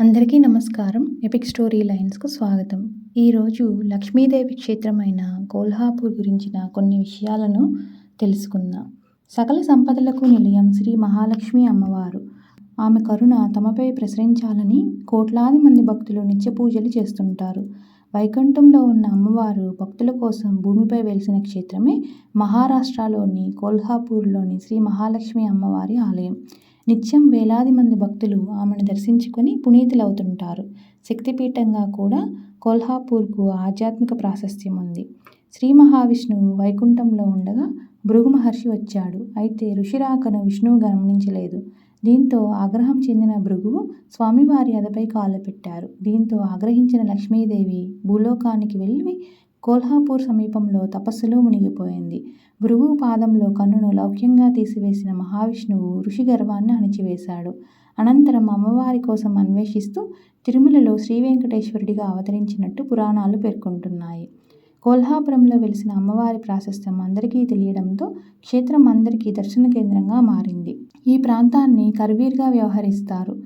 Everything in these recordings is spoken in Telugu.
అందరికీ నమస్కారం. ఎపిక్ స్టోరీ లైన్స్‌కు స్వాగతం. ఈరోజు లక్ష్మీదేవి క్షేత్రమైన కొల్హాపూర్ గురించిన కొన్ని విషయాలను తెలుసుకుందాం. సకల సంపదలకు నిలయం శ్రీ మహాలక్ష్మి అమ్మవారు. ఆమె కరుణ తమపై ప్రసరించాలని కోట్లాది మంది భక్తులు నిత్య పూజలు చేస్తుంటారు. వైకుంఠంలో ఉన్న అమ్మవారు భక్తుల కోసం భూమిపై వెలిసిన క్షేత్రమే మహారాష్ట్రలోని కొల్హాపూర్లోని శ్రీ మహాలక్ష్మి అమ్మవారి ఆలయం. నిత్యం వేలాది మంది భక్తులు ఆమెను దర్శించుకొని పునీతులవుతుంటారు. శక్తిపీఠంగా కూడా కొల్హాపూర్కు ఆధ్యాత్మిక ప్రాశస్త్యం ఉంది. శ్రీ మహావిష్ణువు వైకుంఠంలో ఉండగా భృగు మహర్షి వచ్చాడు. అయితే ఋషి రాకను విష్ణువు గమనించలేదు. దీంతో ఆగ్రహం చెందిన భృగువు స్వామివారి అదపై కాలు పెట్టారు. దీంతో ఆగ్రహించిన లక్ష్మీదేవి భూలోకానికి వెళ్ళి కొల్హాపూర్ సమీపంలో తపస్సులో మునిగిపోయింది. భృగువు పాదంలో కన్నును లౌక్యంగా తీసివేసిన మహావిష్ణువు ఋషి గర్వాన్ని అణిచివేశాడు. అనంతరం అమ్మవారి కోసం అన్వేషిస్తూ తిరుమలలో శ్రీ వెంకటేశ్వరుడిగా అవతరించినట్టు పురాణాలు పేర్కొంటున్నాయి. కొల్హాపురంలో వెలిసిన అమ్మవారి ప్రాశస్త్యం అందరికీ తెలియడంతో క్షేత్రం అందరికీ దర్శన కేంద్రంగా మారింది. ఈ ప్రాంతాన్ని కర్వీర్గా వ్యవహరిస్తారు.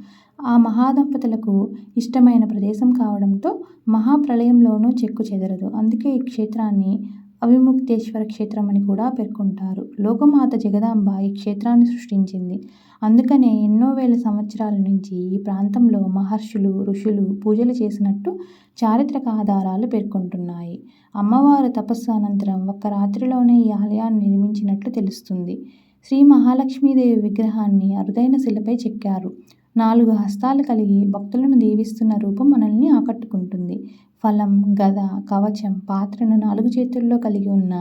ఆ మహాదంపతులకు ఇష్టమైన ప్రదేశం కావడంతో మహాప్రళయంలోనూ చెక్కు చెదరదు. అందుకే ఈ క్షేత్రాన్ని అవిముక్తేశ్వర క్షేత్రం అని కూడా పేర్కొంటారు. లోకమాత జగదాంబ ఈ క్షేత్రాన్ని సృష్టించింది. అందుకనే ఎన్నో వేల సంవత్సరాల నుంచి ఈ ప్రాంతంలో మహర్షులు, ఋషులు పూజలు చేసినట్టు చారిత్రక ఆధారాలు పేర్కొంటున్నాయి. అమ్మవారు తపస్సు అనంతరం ఒక్క రాత్రిలోనే ఈ ఆలయాన్ని నిర్మించినట్లు తెలుస్తుంది. శ్రీ మహాలక్ష్మీదేవి విగ్రహాన్ని అరుదైన శిలపై చెక్కారు. 4 హస్తాలు కలిగి భక్తులను దీవిస్తున్న రూపం మనల్ని ఆకట్టుకుంటుంది. ఫలం, గద, కవచం, పాత్రను 4 చేతుల్లో కలిగి ఉన్న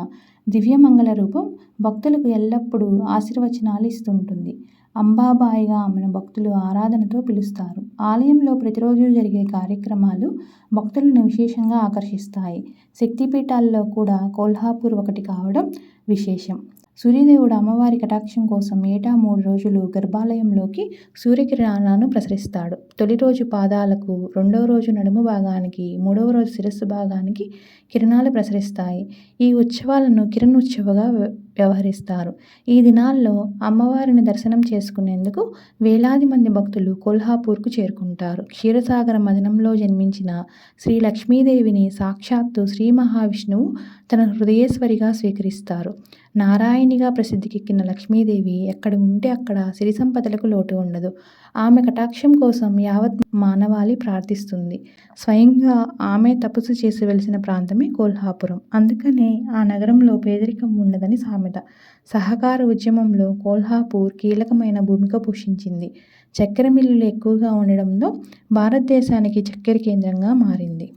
దివ్యమంగళ రూపం భక్తులకు ఎల్లప్పుడూ ఆశీర్వచనాలు ఇస్తుంటుంది. అంబాబాయిగా ఆమెను భక్తులు ఆరాధనతో పిలుస్తారు. ఆలయంలో ప్రతిరోజు జరిగే కార్యక్రమాలు భక్తులను విశేషంగా ఆకర్షిస్తాయి. శక్తిపీఠాల్లో కూడా కొల్హాపూర్ ఒకటి కావడం విశేషం. సూర్యదేవుడు అమ్మవారి కటాక్షం కోసం ఏటా 3 రోజులు గర్భాలయంలోకి సూర్యకిరణాలను ప్రసరిస్తాడు. తొలి రోజు పాదాలకు, రెండవ రోజు నడుము భాగానికి, మూడవ రోజు శిరస్సు భాగానికి కిరణాలు ప్రసరిస్తాయి. ఈ ఉత్సవాలను కిరణ్ ఉత్సవగా వ్యవహరిస్తారు. ఈ దినాల్లో అమ్మవారిని దర్శనం చేసుకునేందుకు వేలాది మంది భక్తులు కొల్హాపూర్కు చేరుకుంటారు. క్షీరసాగర మదనంలో జన్మించిన శ్రీ లక్ష్మీదేవిని సాక్షాత్తు శ్రీ మహావిష్ణువు తన హృదయేశ్వరిగా స్వీకరిస్తారు. నారాయణిగా ప్రసిద్ధికెక్కిన లక్ష్మీదేవి ఎక్కడ ఉంటే అక్కడ సిరి సంపదలకు లోటు ఉండదు. ఆమె కటాక్షం కోసం యావత్ మానవాళి ప్రార్థిస్తుంది. స్వయంగా ఆమె తపస్సు చేసి వెలిసిన ప్రాంతమే కొల్హాపురం. అందుకనే ఆ నగరంలో పేదరికం ఉండదని సామెత. సహకార ఉద్యమంలో కొల్హాపూర్ కీలకమైన భూమిక పోషించింది. చక్కెర మిల్లులు ఎక్కువగా ఉండడంతో భారతదేశానికి చక్కెర కేంద్రంగా మారింది.